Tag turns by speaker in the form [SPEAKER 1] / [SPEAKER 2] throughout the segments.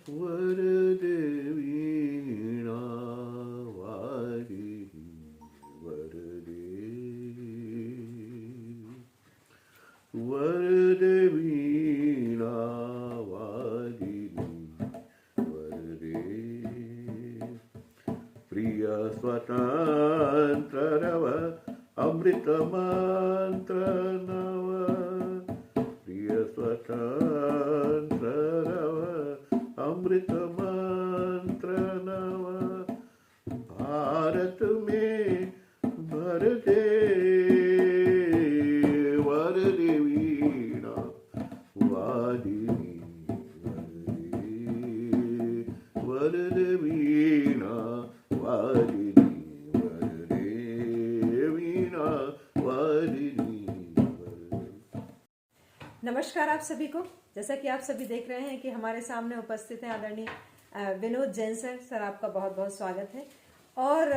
[SPEAKER 1] वरदे वीणा वारिणी वरदे वरदे वीणा वारिणी वरदे प्रिय स्वतंत्र रव अमृत मंत्र नव प्रिय स्वतंत्र रव अमृत मंत्र नव भारत में भर दे वरदे वीणा वादिनी वरदे वीणा वादिनी वरदे वीणा वादिनी।
[SPEAKER 2] नमस्कार आप सभी को। जैसा कि आप सभी देख रहे हैं कि हमारे सामने उपस्थित हैं आदरणीय विनोद जैन सर आपका बहुत बहुत स्वागत है। और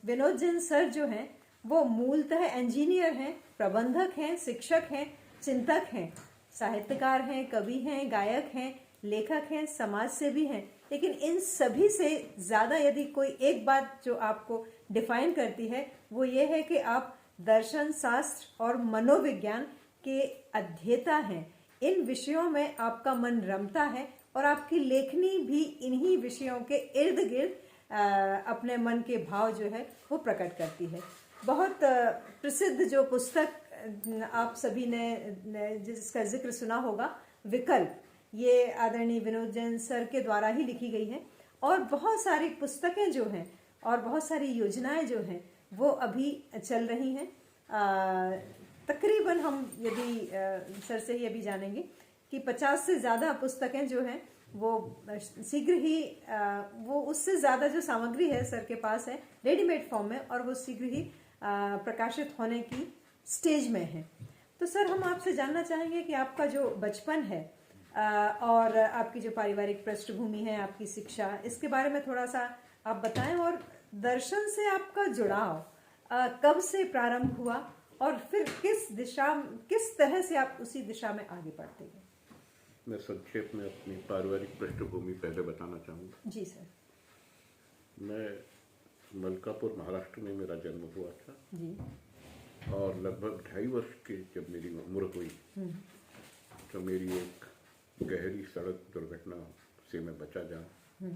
[SPEAKER 2] विनोद जैन सर जो हैं वो मूलतः इंजीनियर हैं, प्रबंधक हैं, शिक्षक हैं, चिंतक हैं, साहित्यकार हैं, कवि हैं, गायक हैं, लेखक हैं, समाज सेवी हैं। लेकिन इन सभी से ज़्यादा यदि कोई एक बात जो आपको डिफाइन करती है वो ये है कि आप दर्शन शास्त्र और मनोविज्ञान के अध्येता हैं। इन विषयों में आपका मन रमता है और आपकी लेखनी भी इन्हीं विषयों के इर्द गिर्द अपने मन के भाव जो है वो प्रकट करती है। बहुत प्रसिद्ध जो पुस्तक आप सभी ने जिसका जिक्र सुना होगा, विकल्प, ये आदरणीय विनोद जैन सर के द्वारा ही लिखी गई है। और बहुत सारी पुस्तकें जो हैं और बहुत सारी योजनाएं जो हैं वो अभी चल रही हैं। तकरीबन हम यदि सर से ही अभी जानेंगे कि 50 से ज़्यादा पुस्तकें जो हैं वो शीघ्र ही वो उससे ज़्यादा जो सामग्री है सर के पास है रेडीमेड फॉर्म में, और वो शीघ्र ही प्रकाशित होने की स्टेज में है। तो सर हम आपसे जानना चाहेंगे कि आपका जो बचपन है और आपकी जो पारिवारिक पृष्ठभूमि है, आपकी शिक्षा, इसके बारे में थोड़ा सा आप बताएं। और दर्शन से आपका जुड़ाव कब से प्रारंभ हुआ और फिर किस तरह से आप उसी दिशा में आगे बढ़ते गए?
[SPEAKER 1] मैं संक्षेप में अपनी पारिवारिक पृष्ठभूमि पहले बताना चाहूँगा।
[SPEAKER 2] जी सर।
[SPEAKER 1] मैं मलकापुर महाराष्ट्र में मेरा जन्म हुआ था
[SPEAKER 2] जी।
[SPEAKER 1] और लगभग 2.5 वर्ष की जब मेरी उम्र हुई तो मेरी एक गहरी सड़क दुर्घटना से मैं बचा जाऊँ,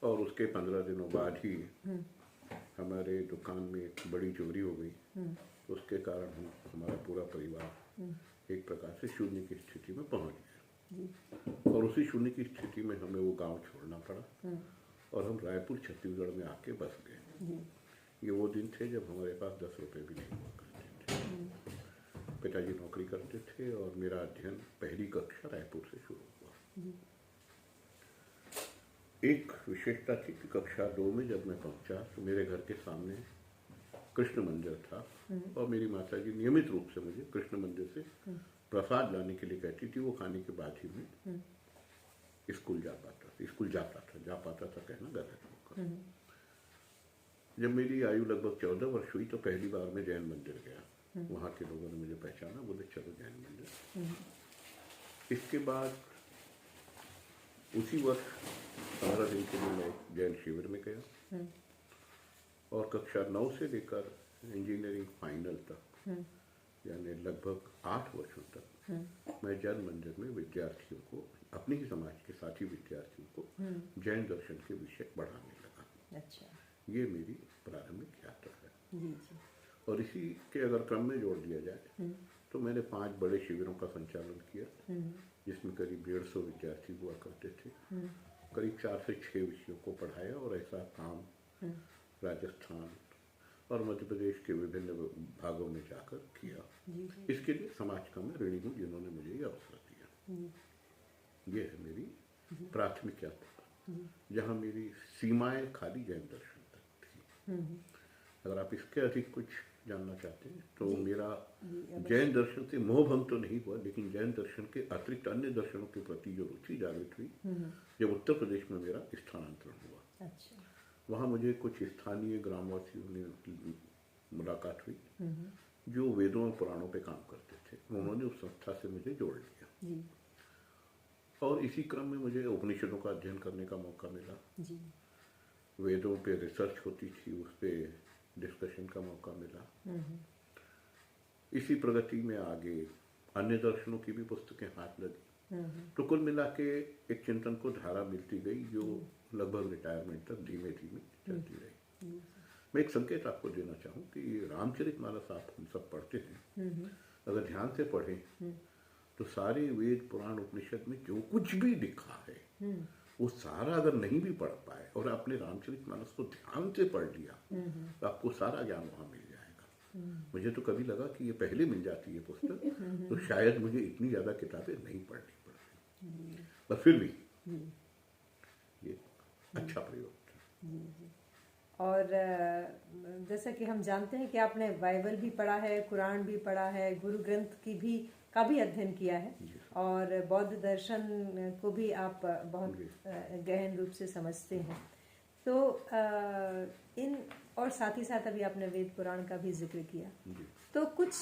[SPEAKER 1] और उसके 15 दिनों बाद ही हमारे दुकान में एक बड़ी चोरी हो गई। उसके कारण हमारा पूरा परिवार एक प्रकार से शून्य की स्थिति में पहुंच गया, और उसी शून्य की स्थिति में हमें वो गांव छोड़ना पड़ा और हम रायपुर छत्तीसगढ़ में आके बस गए। ये वो दिन थे जब हमारे पास 10 रुपये भी नहीं हुआ करते थे। पिताजी नौकरी करते थे और मेरा अध्ययन पहली कक्षा रायपुर से शुरू हुआ। एक विशेषता थी कि कक्षा 2 में जब मैं पहुंचा तो मेरे घर के सामने कृष्ण मंदिर था, और मेरी माता जी नियमित रूप से मुझे कृष्ण मंदिर से प्रसाद लाने के लिए कहती थी। वो खाने के बाद ही मैं स्कूल जा पाता था कहना गलत होगा। जब मेरी आयु लगभग 14 वर्ष हुई तो पहली बार मैं जैन मंदिर गया। वहाँ के लोगों ने मुझे पहचाना, बोले चलो जैन मंदिर। इसके बाद उसी वर्ष 15 दिन के लिए मैं जैन शिविर में गया, और कक्षा 9 से लेकर इंजीनियरिंग फाइनल तक यानी लगभग 8 वर्षों तक मैं जैन मंदिर में विद्यार्थियों को, अपने ही समाज के साथी विद्यार्थियों को जैन दर्शन के विषय पढ़ाने लगा।
[SPEAKER 2] अच्छा।
[SPEAKER 1] ये मेरी प्रारंभिक यात्रा है।
[SPEAKER 2] जी जी।
[SPEAKER 1] और इसी के अगर क्रम में जोड़ दिया जाए तो मैंने 5 बड़े शिविरों का संचालन किया, जिसमें करीब 150 विद्यार्थी हुआ करते थे। करीब 4 से 6 विषयों को पढ़ाया, और ऐसा काम राजस्थान और मध्य प्रदेश के विभिन्न भागों में जाकर किया। इसके लिए समाज का मैं ऋणी हूँ जिन्होंने मुझे ये अवसर दिया। ये है मेरी प्राथमिक यात्रा, जहाँ मेरी सीमाएं खाली जैन दर्शन तक थी। अगर आप इसके अधिक कुछ जानना चाहते हैं तो मेरा जैन दर्शन से मोहभंग तो नहीं हुआ, लेकिन जैन दर्शन के अतिरिक्त अन्य दर्शनों के प्रति जो रुचि जागृत हुई जब उत्तर प्रदेश में मेरा स्थानांतरण हुआ।
[SPEAKER 2] अच्छा।
[SPEAKER 1] वहाँ मुझे कुछ स्थानीय ग्रामवासियों ने मुलाकात हुई जो वेदों और पुराणों पे काम करते थे। उन्होंने उस संस्था से मुझे जोड़ लिया। और इसी क्रम में मुझे उपनिषदों का अध्ययन करने का मौका मिला।
[SPEAKER 2] जी।
[SPEAKER 1] वेदों पे रिसर्च होती थी, उस पे डिस्कशन का मौका मिला। इसी प्रगति में आगे अन्य दर्शनों की भी पुस्तकें हाथ लगी। तो कुल मिला के एक चिंतन को धारा मिलती गई जो लगभग रिटायरमेंट तक धीमे धीमे चलती रही। मैं एक संकेत आपको देना चाहूँ कि रामचरितमानस आप हम सब पढ़ते हैं, अगर ध्यान से पढ़ें तो सारे वेद पुराण उपनिषद में जो कुछ भी लिखा है वो सारा अगर नहीं भी पढ़ पाए और आपने रामचरितमानस को ध्यान से पढ़ लिया तो आपको सारा ज्ञान वहाँ मिल जाएगा। मुझे तो कभी लगा कि ये पहले मिल जाती है पुस्तक तो शायद मुझे इतनी ज़्यादा किताबें नहीं पढ़नी पड़ती, पर फिर भी ये अच्छा प्रयोग था।
[SPEAKER 2] और जैसा कि हम जानते हैं कि आपने बाइबल भी पढ़ा है, कुरान भी पढ़ा है, गुरु ग्रंथ का भी अध्ययन किया है और बौद्ध दर्शन को भी आप बहुत गहन रूप से समझते हैं। तो इन और साथ ही साथ अभी आपने वेद पुराण का भी जिक्र किया, तो कुछ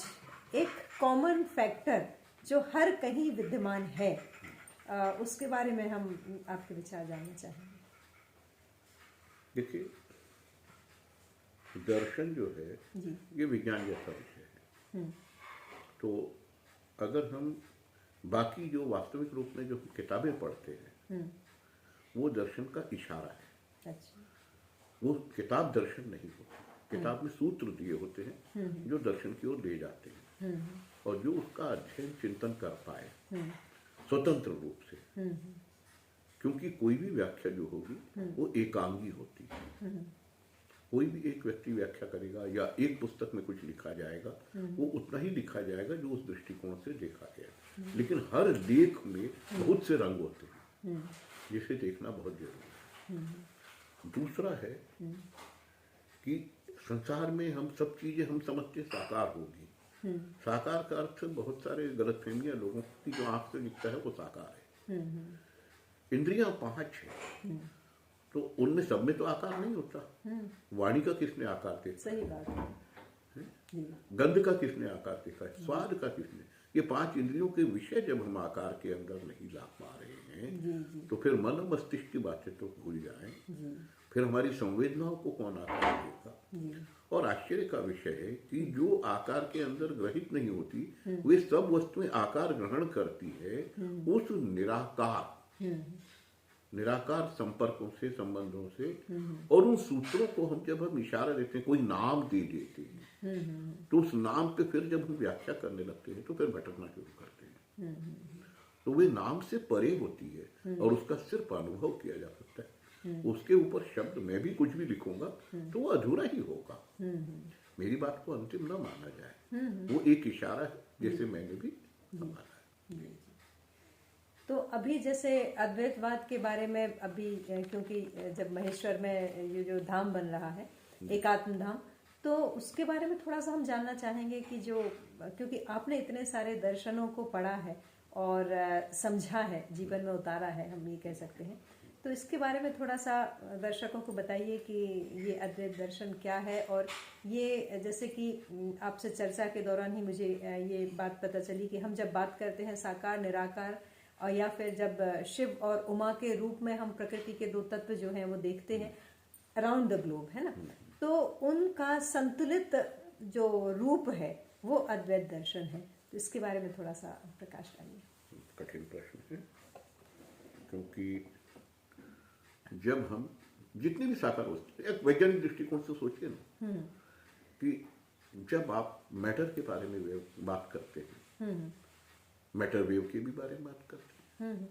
[SPEAKER 2] एक कॉमन फैक्टर जो हर कहीं विद्यमान है उसके बारे में हम आपके विचार जानना चाहेंगे।
[SPEAKER 1] देखिए, दर्शन जो है ये विज्ञान जैसा विषय है। तो अगर हम बाकी जो वास्तविक रूप में जो किताबें पढ़ते हैं वो दर्शन का इशारा है।
[SPEAKER 2] अच्छा।
[SPEAKER 1] वो किताब दर्शन नहीं होती। किताब में सूत्र दिए होते हैं जो दर्शन की ओर ले जाते हैं और जो उसका अध्ययन चिंतन कर पाए स्वतंत्र रूप से, क्योंकि कोई भी व्याख्या जो होगी वो एकांगी होती है। कोई भी एक व्यक्ति व्याख्या करेगा या एक पुस्तक में कुछ लिखा जाएगा वो उतना ही लिखा जाएगा जो उस दृष्टिकोण से देखा गया, लेकिन हर लेख में बहुत से रंग होते हैं जिसे देखना बहुत जरूरी है। दूसरा है कि संसार में हम सब चीजें हम समझते साकार होगी। साकार का अर्थ बहुत सारे गलतफहमियां लोगों की, जो आंख से दिखता है वो साकार है। इंद्रियां 5 है तो उनमें सब में तो आकार नहीं होता। वाणी का किसने आकार देखा?
[SPEAKER 2] सही बात है।
[SPEAKER 1] गंध का किसने आकार देखा है? स्वाद का किसने? ये 5 इंद्रियों के विषय जब हम आकार के अंदर नहीं ला पा रहे हैं तो फिर मन मस्तिष्क की बातें तो भूल जाएं, फिर हमारी संवेदनाओं को कौन आकार देगा? और आश्चर्य का विषय है कि जो आकार के अंदर ग्रहित नहीं होती वे सब वस्तुएं आकार ग्रहण करती है उस निराकार संपर्कों से, संबंधों से, और उन सूत्रों को जब हम इशारा देते हैं, कोई नाम दे देते हैं तो उस नाम पे फिर जब हम व्याख्या करने लगते हैं तो फिर भटकना शुरू करते हैं। तो वे नाम से परे होती है और उसका सिर्फ अनुभव किया जा सकता है। उसके ऊपर शब्द मैं भी कुछ भी लिखूंगा तो वो अधूरा ही होगा। मेरी बात को अंतिम न माना जाए, वो एक इशारा है जैसे मैंने भी माना है।
[SPEAKER 2] तो अभी जैसे अद्वैतवाद के बारे में अभी क्योंकि जब महेश्वर में ये जो धाम बन रहा है एकात्म धाम, तो उसके बारे में थोड़ा सा हम जानना चाहेंगे कि जो, क्योंकि आपने इतने सारे दर्शनों को पढ़ा है और समझा है, जीवन में उतारा है, हम ये कह सकते हैं, तो इसके बारे में थोड़ा सा दर्शकों को बताइए कि ये अद्वैत दर्शन क्या है। और ये जैसे कि आपसे चर्चा के दौरान ही मुझे ये बात पता चली कि हम जब बात करते हैं साकार निराकार और या फिर जब शिव और उमा के रूप में हम प्रकृति के 2 तत्व जो हैं वो देखते हैं अराउंड द ग्लोब, है ना, तो उनका संतुलित जो रूप है वो अद्वैत दर्शन है। तो इसके बारे में थोड़ा सा प्रकाश डालिए।
[SPEAKER 1] कठिन प्रश्न है, क्योंकि जब हम जितनी भी साकार वस्तु, एक वैज्ञानिक दृष्टिकोण से सोचिए ना कि जब आप मैटर के बारे में बात करते हैं, मैटर वेव के भी बारे में बात करते हैं,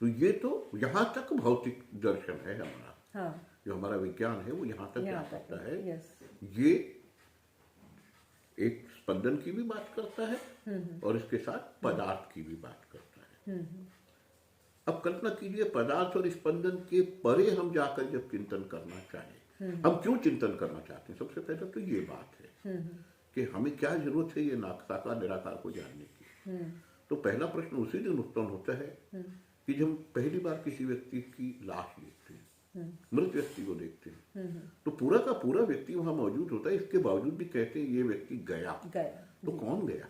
[SPEAKER 1] तो ये तो यहाँ तक भौतिक दर्शन है हमारा। जो हमारा विज्ञान है वो यहाँ तक जा सकता है। ये एक स्पंदन की भी बात करता है और इसके साथ पदार्थ की भी बात करता है। अब कल्पना कीजिए, पदार्थ और स्पंदन के परे हम जाकर जब चिंतन करना चाहें, हम क्यों चिंतन करना चाहते हैं? सबसे पहले तो ये बात है कि हमें क्या जरूरत है ये साकार निराकार को जानने की। तो पहला प्रश्न उसी दिन उत्पन्न होता है कि जब हम पहली बार किसी व्यक्ति की लाश देखते हैं, मृत व्यक्ति को देखते हैं, तो पूरा का पूरा व्यक्ति वहां मौजूद होता है, इसके बावजूद भी कहते हैं ये व्यक्ति गया। तो कौन गया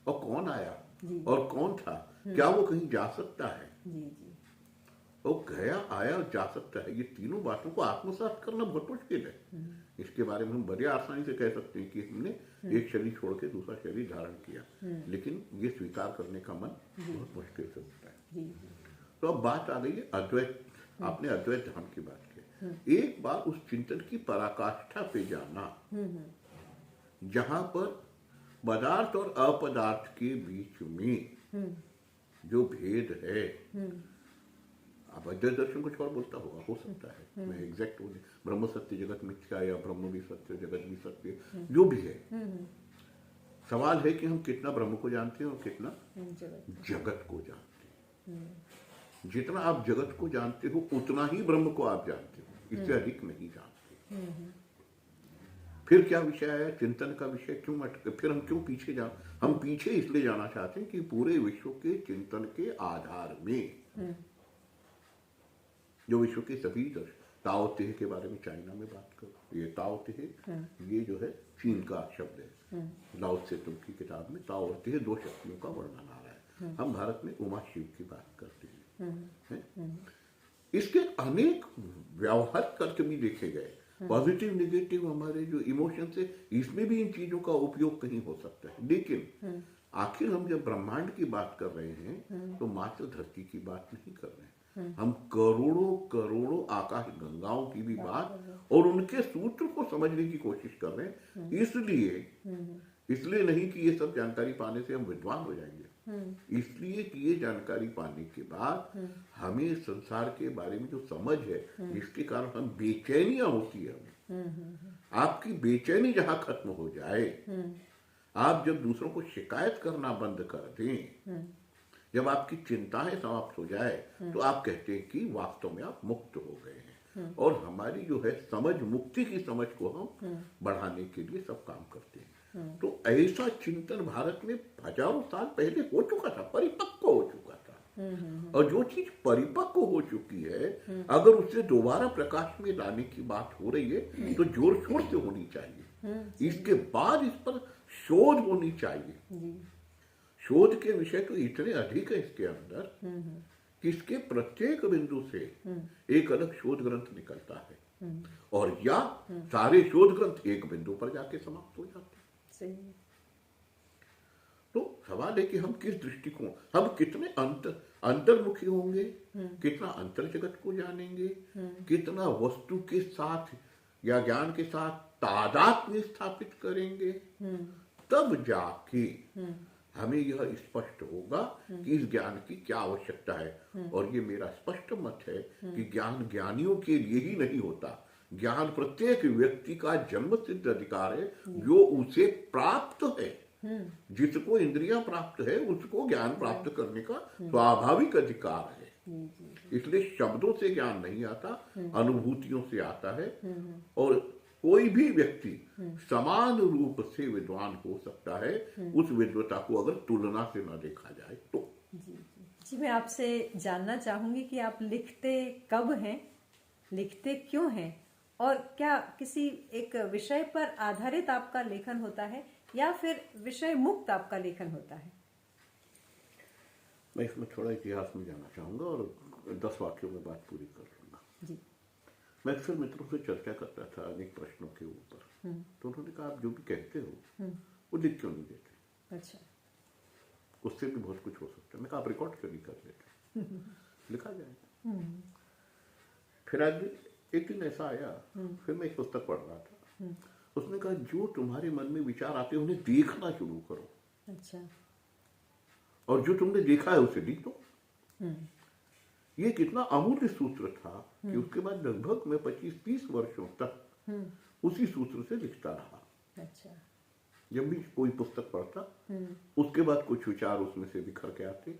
[SPEAKER 1] और कौन आया?
[SPEAKER 2] जी
[SPEAKER 1] और कौन था, क्या वो कहीं जा सकता है,
[SPEAKER 2] जी जी
[SPEAKER 1] वो गया आया और जा सकता है, ये तीनों बातों को आत्मसात करना बहुत मुश्किल है। इसके बारे में हम बड़े आसानी से कह सकते हैं कि हमने एक शरीर छोड़ के दूसरा शरीर धारण किया, लेकिन ये स्वीकार करने का मन बहुत मुश्किल से होता है।
[SPEAKER 2] जी जी
[SPEAKER 1] तो अब बात आ गई है अद्वैत, आपने अद्वैत धाम की बात की। एक बार उस चिंतन की पराकाष्ठा पे जाना जहां पर पदार्थ और अपदार्थ के बीच में जो भेद है, अब अद्वैत दर्शन कुछ और बोलता होगा, हो सकता है मैं एग्जैक्ट बोले, ब्रह्म सत्य जगत मिथ्या या ब्रह्म भी सत्य जगत भी सत्य, जो भी है, सवाल है कि हम कितना ब्रह्म को जानते हैं और कितना जगत को जानते हैं। जितना आप जगत को जानते हो उतना ही ब्रह्म को आप जानते हो, इससे अधिक नहीं जानते। फिर क्या विषय है, चिंतन का विषय क्यों अटके, फिर हम क्यों पीछे हम पीछे इसलिए जाना चाहते हैं कि पूरे विश्व के चिंतन के आधार में जो विश्व के सभी ताओ तेह के बारे में चाइना में बात करो, ये ताओ तेह ये जो है चीन का शब्द है। लाओ से तुम की किताब में ताओ और तेह दो शक्तियों का वर्णन आ रहा है। हम भारत में उमा शिव की बात करते हैं। इसके अनेक व्यवहार करके भी देखे गए, पॉजिटिव नेगेटिव हमारे जो इमोशन है, इसमें भी इन चीजों का उपयोग कहीं हो सकता है। लेकिन आखिर हम जब ब्रह्मांड की बात कर रहे हैं तो मात्र धरती की बात नहीं कर रहे हैं, हम करोड़ों करोड़ों आकाश गंगाओं की भी बात और उनके सूत्र को समझने की कोशिश कर रहे हैं। इसलिए नहीं कि ये सब जानकारी पाने से हम विद्वान हो जाएंगे, इसलिए कि ये जानकारी पाने के बाद हमें संसार के बारे में जो समझ है, जिसके कारण हम बेचैनियां होती है, आपकी बेचैनी जहां खत्म हो जाए, आप जब दूसरों को शिकायत करना बंद कर दें, जब आपकी चिंताएं समाप्त हो जाए, तो आप कहते हैं कि वास्तव में आप मुक्त हो गए हैं। और हमारी जो है समझ, मुक्ति की समझ को हम बढ़ाने के लिए सब काम करते हैं। तो ऐसा चिंतन भारत में हजारों साल पहले हो चुका था, परिपक्व हो चुका था। और जो चीज परिपक्व हो चुकी है, अगर उसे दोबारा प्रकाश में लाने की बात हो रही है तो जोर शोर से होनी चाहिए। इसके बाद इस पर शोध होनी चाहिए। शोध के विषय तो इतने अधिक है इसके अंदर कि इसके प्रत्येक बिंदु से एक अलग शोध ग्रंथ निकलता है, और या सारे शोध ग्रंथ एक बिंदु पर जाके समाप्त हो जाते हैं। सही। तो सवाल है कि हम किस दृष्टिकोण, हम कितने अंतर्मुखी होंगे, कितना अंतर जगत को जानेंगे, कितना वस्तु के साथ या ज्ञान के साथ तादात्म्य स्थापित करेंगे, तब जाके हमें यह स्पष्ट होगा कि इस ज्ञान की क्या आवश्यकता है। और ये मेरा स्पष्ट मत है कि ज्ञान ज्ञानियों के लिए ही नहीं होता, ज्ञान प्रत्येक व्यक्ति का जन्म सिद्ध अधिकार है, जो उसे प्राप्त है। जिसको इंद्रियां प्राप्त है उसको ज्ञान प्राप्त करने का स्वाभाविक अधिकार है। इसलिए शब्दों से ज्ञान नहीं आता, अनुभूतियों से आता है। और कोई भी व्यक्ति समान रूप से विद्वान हो सकता है, उस विद्वता को अगर तुलना से न देखा जाए तो।
[SPEAKER 2] जी मैं आपसे जानना चाहूंगी कि आप लिखते कब हैं, लिखते क्यों हैं, और क्या किसी एक विषय पर आधारित आपका लेखन होता है या फिर विषय मुक्त आपका लेखन होता है?
[SPEAKER 1] मैं इसमें थोड़ा इतिहास में जाना चाहूंगा और 10 वाक्यों में बात पूरी कर लूंगा। जी। मैं अक्सर मित्रों से चर्चा करता था अनेक प्रश्नों के ऊपर, तो उन्होंने कहा आप जो भी कहते हो वो लिख क्यों नहीं देते? अच्छा। उससे भी बहुत कुछ हो सकता है। मैं कहा आप रिकॉर्ड क्यों नहीं कर लेते, लिखा जाए। फिर आज एक दिन ऐसा आया, फिर मैं एक पुस्तक पढ़ रहा था, उसने कहा जो तुम्हारे मन में विचार आते हैं उन्हें देखना शुरू करो। अच्छा। और जो तुमने देखा है उसे लिख दो। ये कितना अमूल्य सूत्र था कि उसके बाद लगभग मैं 25-30 वर्षों तक उसी सूत्र से लिखता रहा। अच्छा। जब भी कोई पुस्तक पढ़ता, उसके बाद कुछ विचार उसमें से बिखर के आते,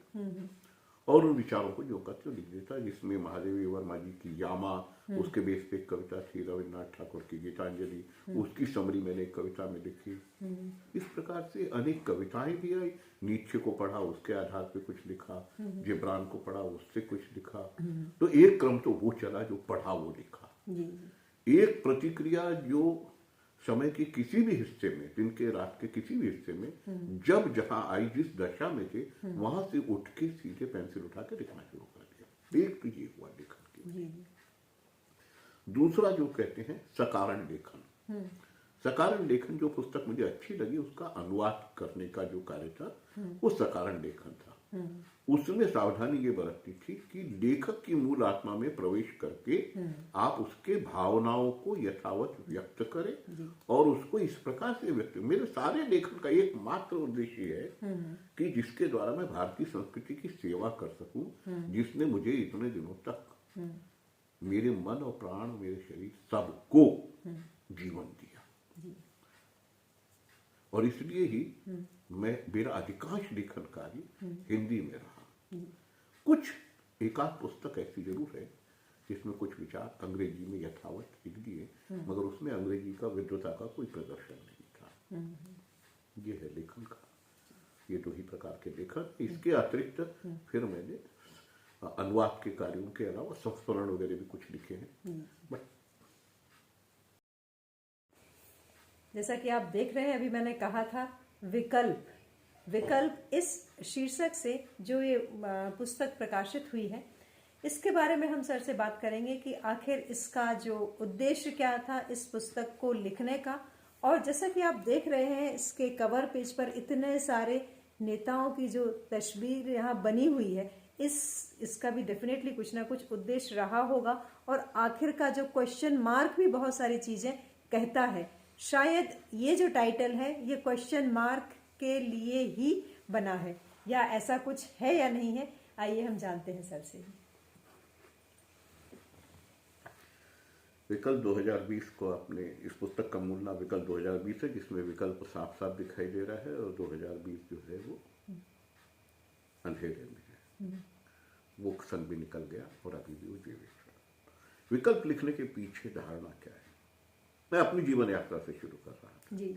[SPEAKER 1] और उन विचारों को जो करते लिख देता। जिसमें महादेवी वर्मा जी की यामा, उसके बेस पे एक कविता थी, रविन्द्रनाथ ठाकुर की गीतांजलि, उसकी समरी मैंने एक कविता में लिखी। इस प्रकार से अनेक कविताएं भी आई। नीचे को पढ़ा, उसके आधार पे कुछ लिखा, जिब्रान को पढ़ा, उससे कुछ लिखा। तो एक क्रम तो वो चला जो पढ़ा वो लिखा। एक प्रतिक्रिया जो समय के किसी भी हिस्से में, दिन के रात के किसी भी हिस्से में जब जहां आई, जिस दशा में थे, वहां से उठ के सीधे पेंसिल उठा के लिखना शुरू कर दिया। एक तो ये हुआ लेखन की। दूसरा जो कहते हैं सकारण लेखन। सकारण लेखन जो पुस्तक मुझे अच्छी लगी, उसका अनुवाद करने का जो कार्य था वो सकारण लेखन था। उसमें सावधानी ये बरतनी थी कि लेखक की मूल आत्मा में प्रवेश करके आप उसके भावनाओं को यथावत व्यक्त करें और उसको इस प्रकार से व्यक्त। मेरे सारे लेखन का एकमात्र उद्देश्य है कि जिसके द्वारा मैं भारतीय संस्कृति की सेवा कर सकूं, जिसने मुझे इतने दिनों तक मेरे मन और प्राण, मेरे शरीर सबको जीवन दिया। और इसलिए ही मेरा अधिकांश लेखन कार्य हिंदी में रहा। कुछ एकाध पुस्तक ऐसी जरूर है जिसमें कुछ विचार अंग्रेजी में यथावत लिख दिए, मगर उसमें अंग्रेजी का विद्वता का कोई प्रदर्शन नहीं था। ये है लेखन का, ये दो ही प्रकार के लेखन। इसके अतिरिक्त फिर मैंने अनुवाद के कार्यों के अलावा संस्मरण वगैरह भी कुछ लिखे हैं। बट
[SPEAKER 2] जैसा कि आप देख रहे हैं, अभी मैंने कहा था विकल्प। विकल्प इस शीर्षक से जो ये पुस्तक प्रकाशित हुई है, इसके बारे में हम सर से बात करेंगे कि आखिर इसका जो उद्देश्य क्या था इस पुस्तक को लिखने का। और जैसा कि आप देख रहे हैं, इसके कवर पेज पर इतने सारे नेताओं की जो तस्वीर यहाँ बनी हुई है, इसका भी डेफिनेटली कुछ ना कुछ उद्देश्य रहा होगा। और आखिर का जो क्वेश्चन मार्क भी बहुत सारी चीजें कहता है। शायद ये जो टाइटल है ये क्वेश्चन मार्क के लिए ही बना है, या ऐसा कुछ है या नहीं है, आइए हम जानते हैं सर से।
[SPEAKER 1] विकल्प 2020 को आपने, इस पुस्तक का मूल नाम विकल्प 2020 है, जिसमें विकल्प साफ साफ दिखाई दे रहा है, और 2020 जो है वो अंधेरे में है। वो सन भी निकल गया और अभी भी वो जीवित है। विकल्प लिखने के पीछे धारणा क्या है, मैं अपनी जीवन यात्रा से शुरू कर रहा था
[SPEAKER 2] जी।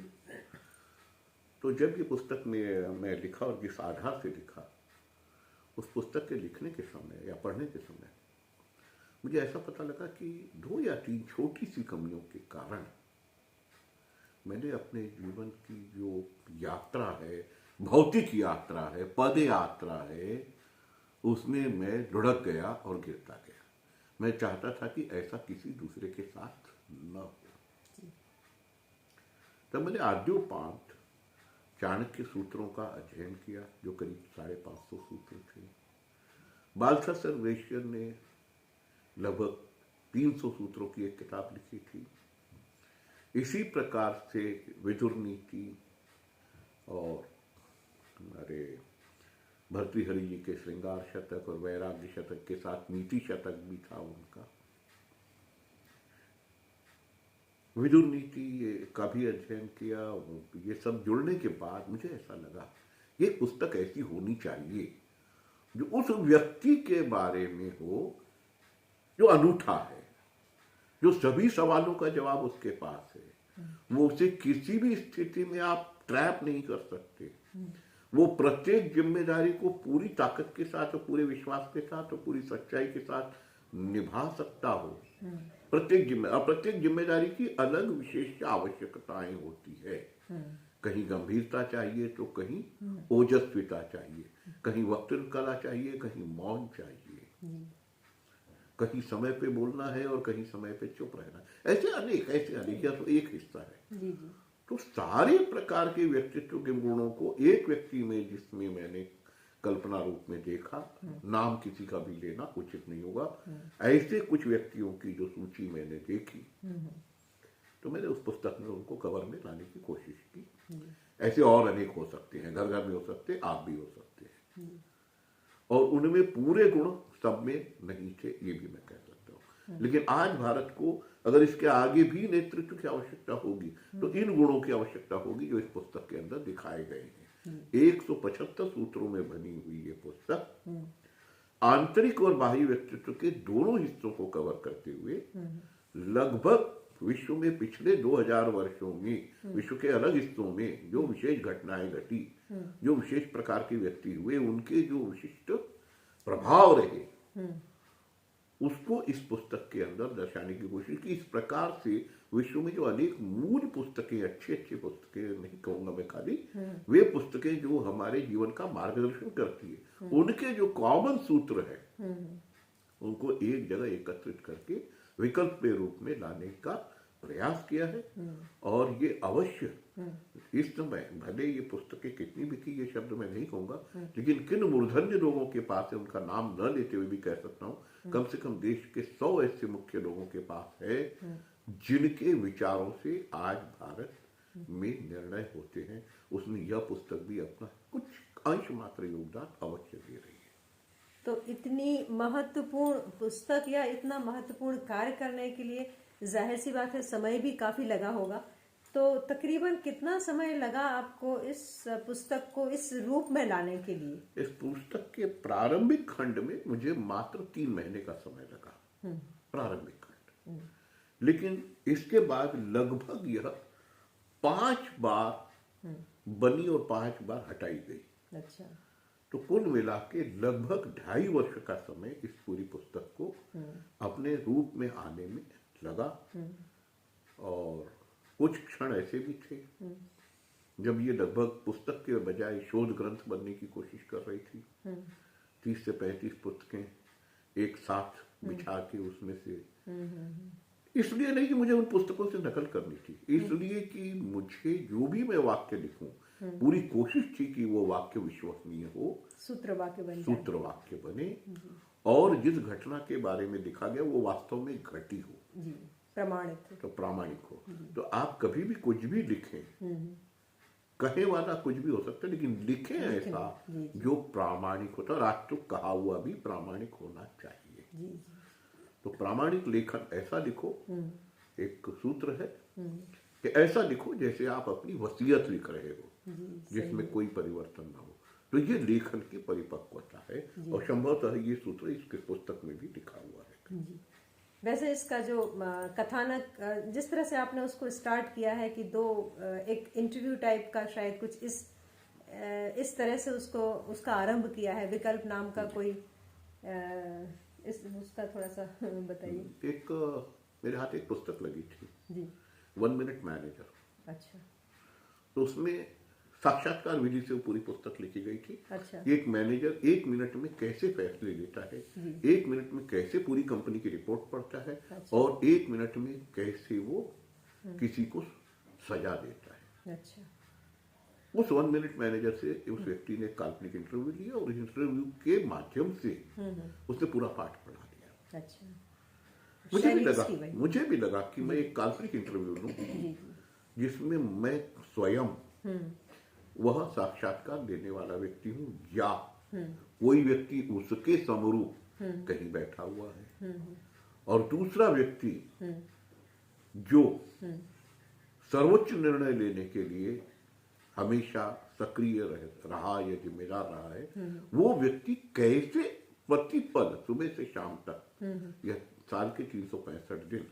[SPEAKER 1] तो जब ये पुस्तक में मैं लिखा और जिस आधार से लिखा, उस पुस्तक के लिखने के समय या पढ़ने के समय मुझे ऐसा पता लगा कि 2 या 3 छोटी सी कमियों के कारण मैंने अपने जीवन की जो यात्रा है, भौतिक यात्रा है, पद यात्रा है, उसमें मैं लुढ़क गया और गिरता गया। मैं चाहता था कि ऐसा किसी दूसरे के साथ न हो। तब मैंने आद्योपांत चाणक्य सूत्रों का अध्ययन किया, जो करीब 550 सूत्र थे। बालशास्त्र वैश्य ने लगभग 300 सूत्रों की एक किताब लिखी थी। इसी प्रकार से विदुर नीति और हमारे भर्तृहरि जी के श्रृंगार शतक और वैराग्य शतक के साथ नीति शतक भी था उनका। विदुर नीति का भी अध्ययन किया। ये सब जुड़ने के बाद मुझे ऐसा लगा ये पुस्तक ऐसी होनी चाहिए जो उस व्यक्ति के बारे में हो जो अनूठा है, जो सभी सवालों का जवाब उसके पास है। वो उसे किसी भी स्थिति में आप ट्रैप नहीं कर सकते। वो प्रत्येक जिम्मेदारी को पूरी ताकत के साथ और पूरे विश्वास के साथ और पूरी सच्चाई के साथ निभा सकता हो। प्रत्येक जिम्मेदारी की अलग विशेष आवश्यकताएं होती है। कहीं गंभीरता चाहिए तो कहीं ओजस्विता चाहिए, कहीं वक्तृत्व कला चाहिए, कहीं मौन चाहिए, कहीं समय पे बोलना है और कहीं समय पे चुप रहना। ऐसे अनेक या तो एक हिस्सा है। तो सारे प्रकार के व्यक्तित्व के गुणों को एक व्यक्ति में, जिसमें मैंने कल्पना रूप में देखा, नाम किसी का भी लेना उचित नहीं होगा, ऐसे कुछ व्यक्तियों की जो सूची मैंने देखी, तो मैंने उस पुस्तक में उनको कवर में लाने की कोशिश की। ऐसे और अनेक हो सकते हैं, घर घर में हो सकते हैं, आप भी हो सकते हैं, और उनमें पूरे गुण सब में नहीं थे, ये भी मैं कह सकता हूँ। लेकिन आज भारत को अगर इसके आगे भी नेतृत्व की आवश्यकता होगी तो इन गुणों की आवश्यकता होगी जो इस पुस्तक के अंदर दिखाए गए हैं। 175 सूत्रों में बनी हुई ये पुस्तक आंतरिक और बाह्य व्यक्तित्व के दोनों हिस्सों को कवर करते हुए लगभग विश्व में पिछले 2000 वर्षों में, विश्व के अलग हिस्सों में जो विशेष घटनाएं घटी, जो विशेष प्रकार के व्यक्ति हुए, उनके जो विशिष्ट प्रभाव रहे, उसको इस पुस्तक के अंदर दर्शाने की कोशिश की। इस प्रकार से विश्व में जो अनेक मूल पुस्तकें, अच्छी अच्छी पुस्तकें नहीं कहूंगा मैं खाली, वे पुस्तकें जो हमारे जीवन का मार्गदर्शन करती है, उनके जो कॉमन सूत्र है उनको एक जगह एकत्रित करके विकल्प के रूप में लाने का प्रयास किया है। और ये अवश्य इस समय, भले ये पुस्तकें कितनी बिकी ये शब्द मैं नहीं कहूंगा, लेकिन किन मूर्धन्य लोगों के पास है, उनका नाम न लेते हुए भी कह सकता हूँ, कम से कम देश के 100 ऐसे मुख्य लोगों के पास है जिनके विचारों से आज भारत में निर्णय होते हैं। उसमें यह पुस्तक भी अपना कुछ अंश मात्र योगदान अवश्य दे रही है।
[SPEAKER 2] तो इतनी महत्वपूर्ण पुस्तक या इतना महत्वपूर्ण कार्य करने के लिए जाहिर सी बात है समय भी काफी लगा होगा। तो तकरीबन कितना समय लगा आपको इस पुस्तक को इस रूप में लाने के लिए?
[SPEAKER 1] इस पुस्तक के प्रारंभिक खंड में मुझे मात्र 3 महीने का समय लगा, प्रारंभिक खंड। लेकिन इसके बाद लगभग यह 5 बार बनी और 5 बार हटाई गई।
[SPEAKER 2] अच्छा।
[SPEAKER 1] तो कुल मिला के लगभग 2.5 वर्ष का समय इस पूरी पुस्तक को अपने रूप में आने में लगा। और कुछ क्षण ऐसे भी थे जब ये लगभग पुस्तक के बजाय शोध ग्रंथ बनने की कोशिश कर रही थी। 30 से 35 पुस्तकें एक साथ बिछा के उसमें से, इसलिए नहीं कि मुझे उन पुस्तकों से नकल करनी थी, इसलिए कि मुझे जो भी मैं वाक्य लिखूं पूरी कोशिश थी कि वो वाक्य विश्वसनीय हो,
[SPEAKER 2] सूत्र वाक्य बने
[SPEAKER 1] और जिस घटना के बारे में लिखा गया वो वास्तव में घटी हो, प्रामाणिक हो। तो आप कभी भी कुछ भी लिखें, कहे वाला कुछ भी हो सकता है, लेकिन लिखें ऐसा जो प्रामाणिक होता है। और आज तो कहा हुआ भी प्रामाणिक होना चाहिए। तो प्रामाणिक लेखन ऐसा लिखो, एक सूत्र है कि ऐसा लिखो जैसे आप अपनी वसीयत लिख रहे हो, जिसमें कोई परिवर्तन ना हो। तो ये लेखन की परिपक्वता है और संभवतः ये सूत्र इसके पुस्तक में भी लिखा हुआ है।
[SPEAKER 2] वैसे इसका जो कथानक जिस तरह से आपने उसको स्टार्ट किया है कि एक इंटरव्यू टाइप का, शायद कुछ इस तरह से उसका आरंभ किया है, विकल्प नाम का कोई उसका थोड़ा सा बताइए।
[SPEAKER 1] एक मेरे हाथ एक पुस्तक लगी थी
[SPEAKER 2] जी,
[SPEAKER 1] 1 मिनट मैनेजर।
[SPEAKER 2] अच्छा।
[SPEAKER 1] तो उसमें साक्षात्कार विधि से वो पूरी पुस्तक लिखी गई थी।
[SPEAKER 2] अच्छा।
[SPEAKER 1] एक मैनेजर 1 मिनट में कैसे फैसले लेता है, 1 मिनट में कैसे पूरी कंपनी की रिपोर्ट पढ़ता है,
[SPEAKER 2] अच्छा।
[SPEAKER 1] और 1 मिनट में कैसे वो किसी को सजा देता है।
[SPEAKER 2] अच्छा।
[SPEAKER 1] उस 1 मिनट मैनेजर से उस व्यक्ति ने काल्पनिक इंटरव्यू लिया और इंटरव्यू के माध्यम से उसने पूरा पाठ पढ़ा दिया।
[SPEAKER 2] अच्छा।
[SPEAKER 1] मुझे भी लगा कि मैं एक काल्पनिक इंटरव्यू लूं जिसमें मैं स्वयं वह साक्षात्कार देने वाला व्यक्ति हूं या कोई व्यक्ति उसके समरूप कहीं बैठा हुआ है, और दूसरा व्यक्ति जो सर्वोच्च निर्णय लेने के लिए हमेशा सक्रिय रहा या जिम्मेदार रहा है, वो व्यक्ति कैसे प्रतिपल सुबह से शाम तक या साल के 365 दिन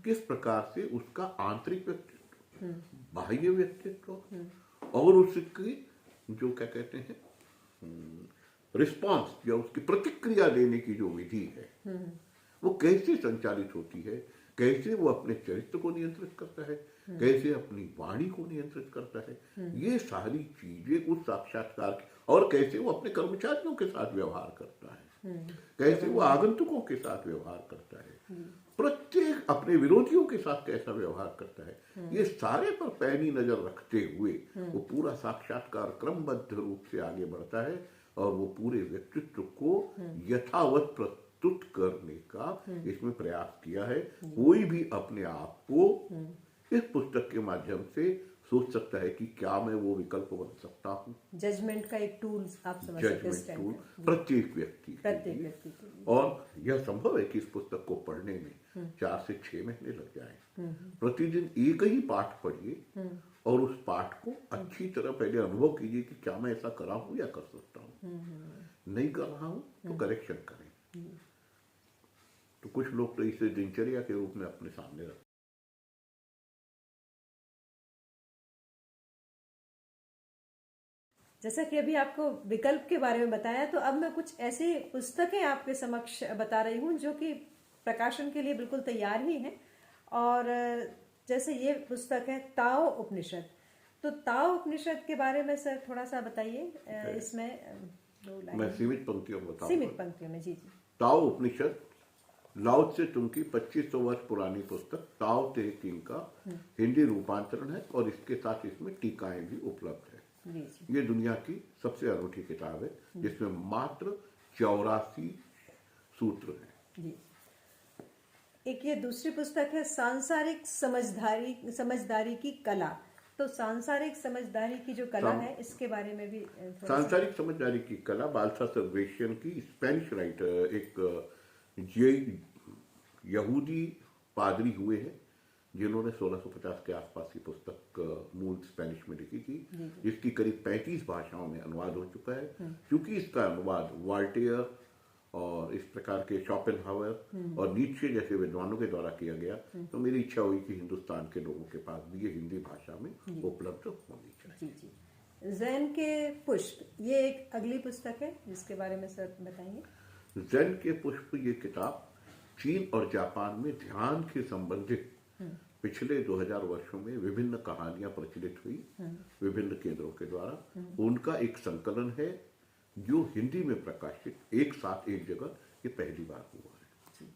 [SPEAKER 1] किस प्रकार से उसका आंतरिक व्यक्तित्व, बाह्य व्यक्तित्व और उसकी जो क्या कहते हैं रिस्पांस या उसकी प्रतिक्रिया देने की जो विधि है वो कैसे संचालित होती है, कैसे वो अपने चरित्र को नियंत्रित करता है, कैसे अपनी वाणी को नियंत्रित करता है, ये सारी चीजें उस साक्षात्कार की, और कैसे वो अपने कर्मचारियों के साथ व्यवहार करता है, कैसे वो आगंतुकों के साथ व्यवहार करता है, प्रत्येक अपने विरोधियों के साथ कैसा व्यवहार करता है, ये सारे पर पैनी नजर रखते हुए वो पूरा साक्षात्कार क्रमबद्ध रूप से आगे बढ़ता है और वो पूरे व्यक्तित्व को यथावत प्रस्तुत करने का इसमें प्रयास किया है। कोई भी अपने आप को इस पुस्तक के माध्यम से सोच सकता है कि क्या मैं वो विकल्प बन सकता हूँ।
[SPEAKER 2] जजमेंट का एक टूल आप समझ सकते हैं,
[SPEAKER 1] प्रत्येक व्यक्ति के लिए। और यह संभव है कि इस पुस्तक को पढ़ने में 4 से 6 महीने लग जाए। प्रतिदिन एक ही पाठ पढ़िए और उस पाठ को अच्छी तरह पहले अनुभव कीजिए कि क्या मैं ऐसा करा हूँ या कर सकता हूँ, नहीं कर रहा हूँ तो करेक्शन करें। तो कुछ लोग तो इसे दिनचर्या के रूप में अपने सामने रखते हैं।
[SPEAKER 2] जैसा कि अभी आपको विकल्प के बारे में बताया, तो अब मैं कुछ ऐसी पुस्तकें आपके समक्ष बता रही हूँ जो कि प्रकाशन के लिए बिल्कुल तैयार ही हैं। और जैसे ये पुस्तक है ताओ उपनिषद, तो ताओ उपनिषद के बारे में सर थोड़ा सा बताइए। इसमें दो लाइन
[SPEAKER 1] मैं सीमित पंक्तियों में बताऊंगा।
[SPEAKER 2] सीमित पंक्तियों में, जी जी।
[SPEAKER 1] ताओ उपनिषद लाओ त्से तुंग की 2500 वर्ष पुरानी पुस्तक ताओ ते किंग का हिंदी रूपांतरण है और इसके साथ इसमें टीकाएं भी उपलब्ध है।
[SPEAKER 2] जी जी।
[SPEAKER 1] ये दुनिया की सबसे अनूठी किताब है जिसमें मात्र 84 सूत्र हैं।
[SPEAKER 2] जी। एक ये दूसरी पुस्तक है सांसारिक समझदारी की कला, तो सांसारिक समझदारी की जो कला है इसके बारे में भी
[SPEAKER 1] सांसारिक समझदारी की कला बाल्थासर ग्रेशियन की स्पेनिश राइटर, एक यहूदी पादरी हुए हैं जिन्होंने 1650 के आसपास की पुस्तक मूल स्पेनिश में लिखी थी, जिसकी करीब 35 भाषाओं में अनुवाद हो चुका है। क्योंकि इसका अनुवाद वाल्टेयर और इस प्रकार के शोपेनहावर और नीत्शे जैसे विद्वानों के द्वारा किया गया, तो मेरी इच्छा हुई कि हिंदुस्तान के लोगों के पास भी ये हिंदी भाषा में उपलब्ध होनी चाहिए।
[SPEAKER 2] जी जी। ज़ैन के पुष्प, ये एक अगली पुस्तक है जिसके बारे में सर बताएंगे।
[SPEAKER 1] ज़ैन के पुष्प ये किताब चीन और जापान में ध्यान के संबंधित पिछले 2000 वर्षों में विभिन्न कहानियां प्रचलित हुई विभिन्न केंद्रों के द्वारा, उनका एक संकलन है जो हिंदी में प्रकाशित एक साथ एक जगह ये पहली बार हुआ है।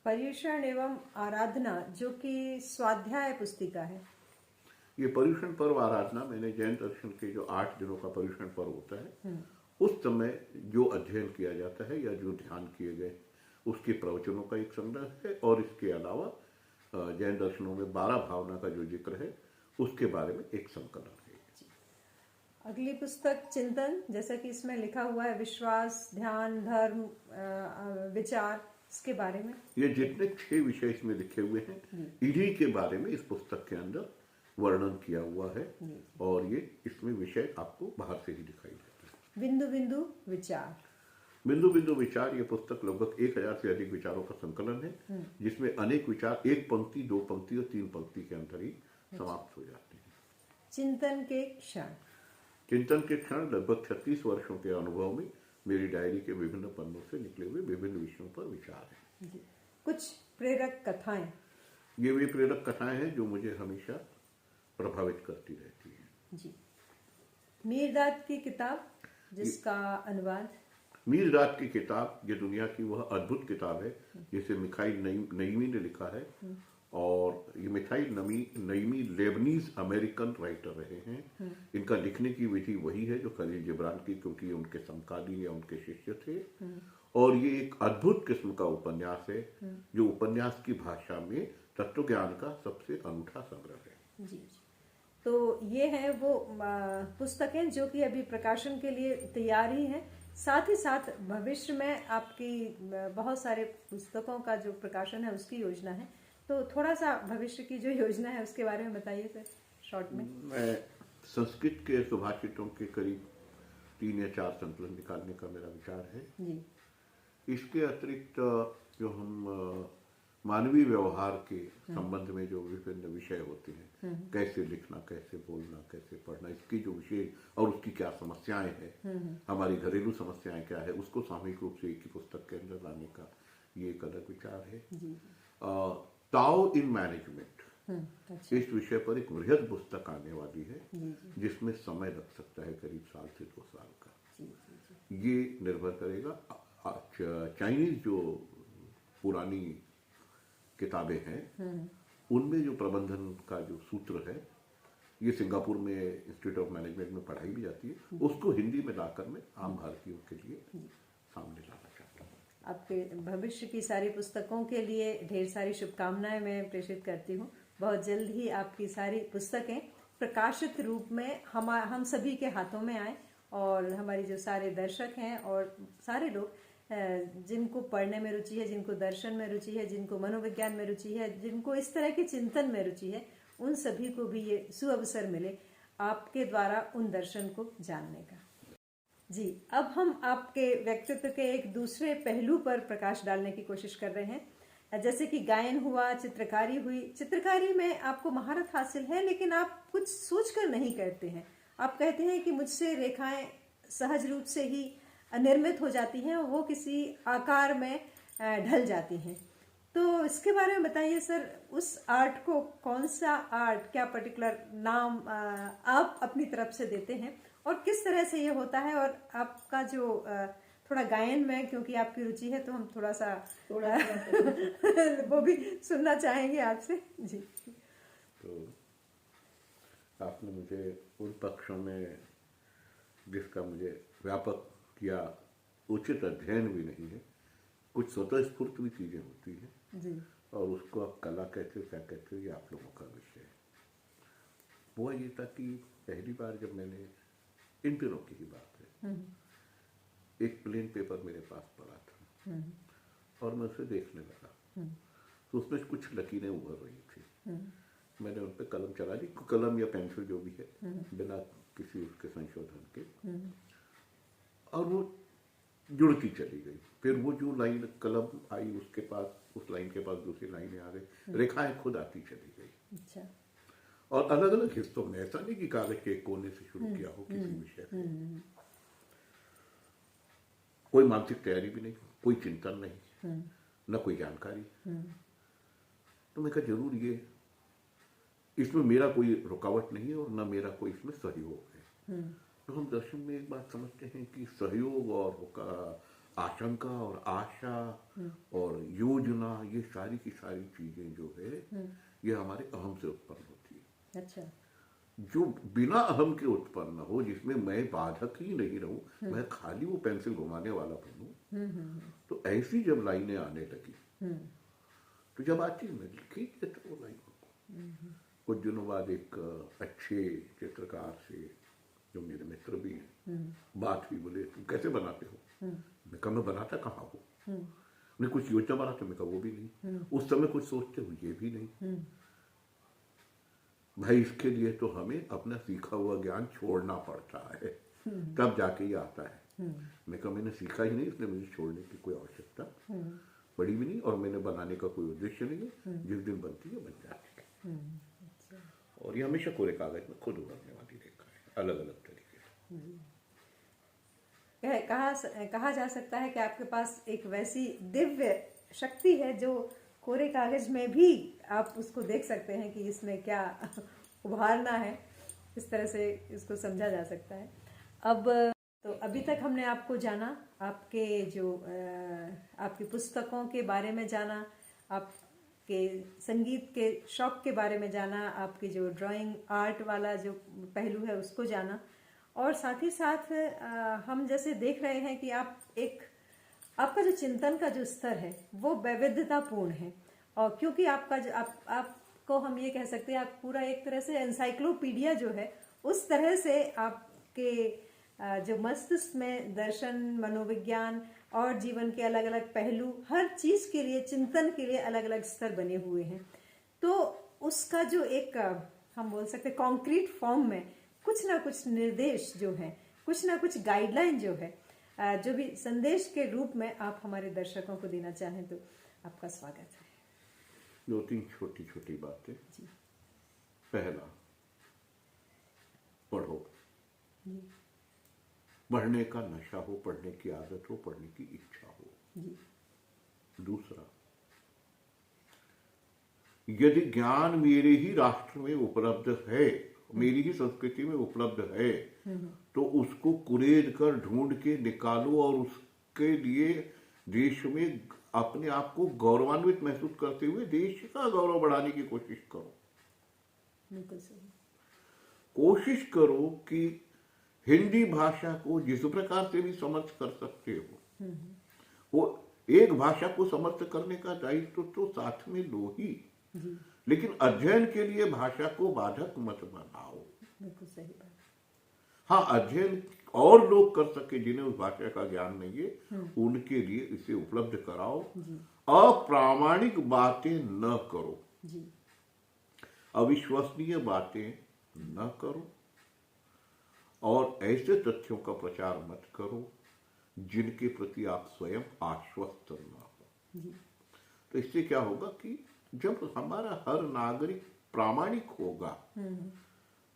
[SPEAKER 2] पर्युषण एवं आराधना जो कि स्वाध्याय पुस्तिका है।
[SPEAKER 1] ये पर्युषण पर्व आराधना मैंने जैन दर्शन के जो 8 दिनों का पर्युषण पर्व होता है उस समय जो अध्ययन किया जाता है या जो ध्यान किए गए उसके प्रवचनों का एक संग्रह है, और इसके अलावा जैन दर्शनों में 12 भावना का जो जिक्र है उसके बारे में एक संकलन है।
[SPEAKER 2] अगली पुस्तक चिंतन, जैसा कि इसमें लिखा हुआ है विश्वास, ध्यान, धर्म, विचार, इसके बारे में
[SPEAKER 1] ये जितने 6 विषय इसमें लिखे हुए हैं इन्हीं के बारे में इस पुस्तक के अंदर वर्णन किया हुआ है, और ये इसमें विषय आपको बाहर से ही दिखाई देता है।
[SPEAKER 2] बिंदु बिंदु विचार,
[SPEAKER 1] बिंदु बिंदु विचार ये पुस्तक लगभग 1000 से अधिक विचारों का संकलन है, जिसमें अनेक विचार एक पंक्ति, 2 पंक्ति और 3 पंक्ति के अंदर ही समाप्त हो जाते हैं।
[SPEAKER 2] चिंतन के क्षण,
[SPEAKER 1] चिंतन के क्षण लगभग 36 वर्षों के अनुभव में मेरी डायरी के विभिन्न पन्नों से निकले हुए विभिन्न विषयों पर विचार है।
[SPEAKER 2] कुछ प्रेरक कथाएं,
[SPEAKER 1] ये वे प्रेरक कथाएं हैं जो मुझे हमेशा प्रभावित करती रहती है।
[SPEAKER 2] जी। मीरदाद की किताब जिसका अनुवाद,
[SPEAKER 1] मीरदाद की किताब ये दुनिया की वह अद्भुत किताब है जिसे मिखाइल नईमी ने लिखा है, और ये Mikhail Naimi Lebanese American writer रहे हैं। इनका लिखने की विधि वही है जो खलील जिब्रान की, क्योंकि उनके समकालीन या उनके शिष्य थे, और ये एक अद्भुत किस्म का उपन्यास है जो उपन्यास की भाषा में तत्व ज्ञान का सबसे अनूठा संग्रह है।
[SPEAKER 2] जी। तो ये है वो पुस्तकें जो कि अभी प्रकाशन के लिए तैयार ही हैं। साथ ही साथ भविष्य में आपकी बहुत सारे पुस्तकों का जो प्रकाशन है उसकी योजना है, तो थोड़ा सा भविष्य की जो योजना है उसके बारे में बताइए सर शॉर्ट में।
[SPEAKER 1] मैं संस्कृत के सुभाषितों के करीब 3 या 4 संकलन निकालने का मेरा विचार है
[SPEAKER 2] जी।
[SPEAKER 1] इसके अतिरिक्त जो हम मानवीय व्यवहार के संबंध में जो विभिन्न विषय होते हैं, कैसे लिखना, कैसे बोलना, कैसे पढ़ना, इसकी जो विषय और उसकी क्या समस्याएं हैं, हमारी घरेलू समस्याएं क्या है, उसको सामूहिक रूप से एक ही पुस्तक के अंदर लाने का ये एक अलग विचार है। ताओ इन मैनेजमेंट, इस विषय पर एक बृहद पुस्तक आने वाली है जिसमें समय लग सकता है करीब 1 साल से 2 साल का। ये निर्भर करेगा चाइनीज जो पुरानी किताबें हैं उनमें जो प्रबंधन का जो सूत्र है, ये सिंगापुर में इंस्टीट्यूट ऑफ मैनेजमेंट में पढ़ाई भी जाती है, उसको हिंदी में लाकर मैं आम भारतीयों के लिए सामने लाना चाहता हूँ।
[SPEAKER 2] आपके भविष्य की सारी पुस्तकों के लिए ढेर सारी शुभकामनाएं मैं प्रेषित करती हूँ। बहुत जल्द ही आपकी सारी पुस्तकें प्रकाशित रूप में हम सभी के हाथों में आए, और हमारी जो सारे दर्शक हैं और सारे लोग जिनको पढ़ने में रुचि है, जिनको दर्शन में रुचि है, जिनको मनोविज्ञान में रुचि है, जिनको इस तरह के चिंतन में रुचि है, उन सभी को भी ये सुअवसर मिले आपके द्वारा उन दर्शन को जानने का। जी, अब हम आपके व्यक्तित्व के एक दूसरे पहलू पर प्रकाश डालने की कोशिश कर रहे हैं। जैसे कि गायन हुआ, चित्रकारी हुई। चित्रकारी में आपको महारत हासिल है, लेकिन आप कुछ सोचकर नहीं करते हैं, आप कहते हैं कि मुझसे रेखाएं सहज रूप से ही निर्मित हो जाती हैं और वो किसी आकार में ढल जाती हैं। तो इसके बारे में बताइए सर, उस आर्ट को कौन सा आर्ट, क्या पर्टिकुलर नाम आप अपनी तरफ से देते हैं और किस तरह से ये होता है? और आपका जो थोड़ा गायन में क्योंकि आपकी रुचि है तो हम थोड़ा सा वो भी सुनना चाहेंगे आपसे जी।
[SPEAKER 1] तो आपने मुझे उन पक्षों में जिसका मुझे व्यापक या उचित अध्ययन भी नहीं है, कुछ स्वतः स्फूर्त भी चीजें होती हैं
[SPEAKER 2] जी।
[SPEAKER 1] और उसको आप कला कहते हो क्या कहते हो ये आप लोगों का विषय है। हुआ ये था कि पहली बार जब मैंने इन दिनों की ही बात है, एक प्लेन पेपर मेरे पास पड़ा था और मैं उसे देखने लगा तो उसमें कुछ लकीरें उभर रही थी। मैंने उन पर कलम चला दी, कलम या पेंसिल जो भी है, बिना किसी उसके संशोधन के, और वो जुड़ती चली गई। फिर वो जो लाइन कलम आई उसके पास, उस लाइन के पास दूसरी लाइनें आ गई, रेखाएं खुद आती चली गई।
[SPEAKER 2] अच्छा।
[SPEAKER 1] और अलग अलग हिस्सों में, ऐसा नहीं कि कागज के एक कोने से शुरू किया हो किसी विषय से। कोई मानसिक तैयारी भी नहीं, कोई चिंतन नहीं, न कोई जानकारी। तो मैं कहा जरूर ये, इसमें मेरा कोई रुकावट नहीं है और न मेरा कोई इसमें सहयोग है। तो हम दर्शन में एक बात समझते हैं कि सहयोग और आशंका और आशा और योजना, ये सारी की सारी चीजें जो है ये हमारे अहम से उत्पन्न होती है।
[SPEAKER 2] अच्छा।
[SPEAKER 1] जो बिना अहम के उत्पन्न हो, जिसमें मैं बाधक ही नहीं रहूं, मैं खाली वो पेंसिल घुमाने वाला बनूं, तो ऐसी जब लाइनें आने लगी तो जब आती मैं लिखी तो वो लाइन कुछ दिनों बाद एक अच्छे चित्रकार से जो मेरे मित्र भी हैं बात हुई, बोले तुम कैसे बनाते हो? मैं कहा मैं बनाता कहाँ हूँ, मैं कुछ योजना बनाते, मैं कहा वो भी नहीं, उस समय कुछ सोचते हो ये भी नहीं। भाई इसके लिए तो हमें अपना सीखा हुआ ज्ञान छोड़ना पड़ता है, तब जाके ये आता है। मैं कहा मैंने सीखा ही नहीं, इसलिए मुझे छोड़ने की कोई आवश्यकता पड़ी भी नहीं और मैंने बनाने का कोई उद्देश्य नहीं है, जिस दिन बनती है बन जाती है। और ये हमेशा कोरे कागज में खुद उभरने वाली रेखा है, अलग अलग तरीके से।
[SPEAKER 2] कहा जा सकता है कि आपके पास एक वैसी दिव्य शक्ति है जो कोरे कागज में भी आप उसको देख सकते हैं कि इसमें क्या उभारना है, इस तरह से इसको समझा जा सकता है। अब तो अभी तक हमने आपको जाना, आपके जो आपकी पुस्तकों के बारे में जाना, आपके संगीत के शौक के बारे में जाना, आपकी जो ड्राइंग आर्ट वाला जो पहलू है उसको जाना, और साथ ही साथ हम जैसे देख रहे हैं कि आपका जो चिंतन का जो स्तर है वो वैविध्यतापूर्ण है। और क्योंकि आपका जो आपको हम ये कह सकते हैं, आप पूरा एक तरह से एनसाइक्लोपीडिया जो है उस तरह से आपके जो मस्तिष्क में दर्शन, मनोविज्ञान और जीवन के अलग अलग पहलू, हर चीज के लिए, चिंतन के लिए अलग अलग स्तर बने हुए हैं। तो उसका जो एक हम बोल सकते हैं कॉन्क्रीट फॉर्म में कुछ ना कुछ निर्देश जो है, कुछ ना कुछ गाइडलाइन जो है, जो भी संदेश के रूप में आप हमारे दर्शकों को देना चाहें तो आपका स्वागत है।
[SPEAKER 1] दो तीन छोटी छोटी बातें जी। पहला, पढ़ो, पढ़ने का नशा हो, पढ़ने की आदत हो, पढ़ने की इच्छा हो जी। दूसरा, यदि ज्ञान मेरे ही राष्ट्र में उपलब्ध है, मेरी ही संस्कृति में उपलब्ध है, तो उसको कुरेद कर ढूंढ के निकालो और उसके लिए देश में अपने आप को गौरवान्वित महसूस करते हुए देश का गौरव बढ़ाने की कोशिश करो।
[SPEAKER 2] बिल्कुल सही।
[SPEAKER 1] कोशिश करो कि हिंदी भाषा को जिस प्रकार से भी समर्थ कर सकते हो, वो एक भाषा को समर्थ करने का दायित्व तो साथ में लो ही, लेकिन अध्ययन के लिए भाषा को बाधक मत बनाओ।
[SPEAKER 2] बिल्कुल सही बात।
[SPEAKER 1] हाँ, अध्ययन और लोग कर सके जिन्हें उस भाषा का ज्ञान नहीं है, उनके लिए इसे उपलब्ध कराओ। अप्रामाणिक बातें न करो, अविश्वसनीय बातें न करो और ऐसे तथ्यों का प्रचार मत करो जिनके प्रति आप स्वयं आश्वस्त न हो। तो इससे क्या होगा कि जब हमारा हर नागरिक प्रामाणिक होगा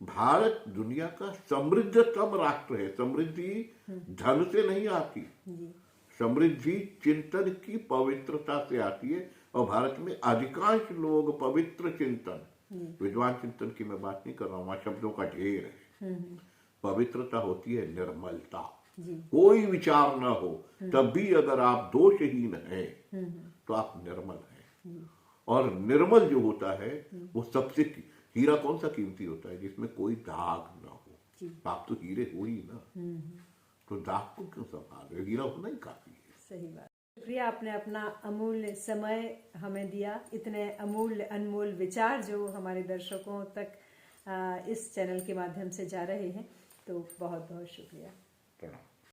[SPEAKER 1] भारत दुनिया का समृद्धतम राष्ट्र है। समृद्धि धन से नहीं आती, समृद्धि चिंतन की पवित्रता से आती है। और भारत में अधिकांश लोग पवित्र चिंतन, विद्वान चिंतन की मैं बात नहीं कर रहा हूं, वहां शब्दों का ढेर है। पवित्रता होती है निर्मलता, कोई विचार ना हो, तब भी अगर आप दोषहीन हैं तो आप निर्मल हैं। और निर्मल जो होता है वो सबसे, हीरा कौन सा कीमती होता है? जिसमें कोई दाग ना हो। आप तो हीरे हो ही ना, तो दाग को क्यों संभाल रहे? हीरा होना ही काफी है।
[SPEAKER 2] सही बात। शुक्रिया, आपने अपना अमूल्य समय हमें दिया, इतने अमूल्य अनमोल विचार जो हमारे दर्शकों तक इस चैनल के माध्यम से जा रहे हैं, तो बहुत बहुत शुक्रिया।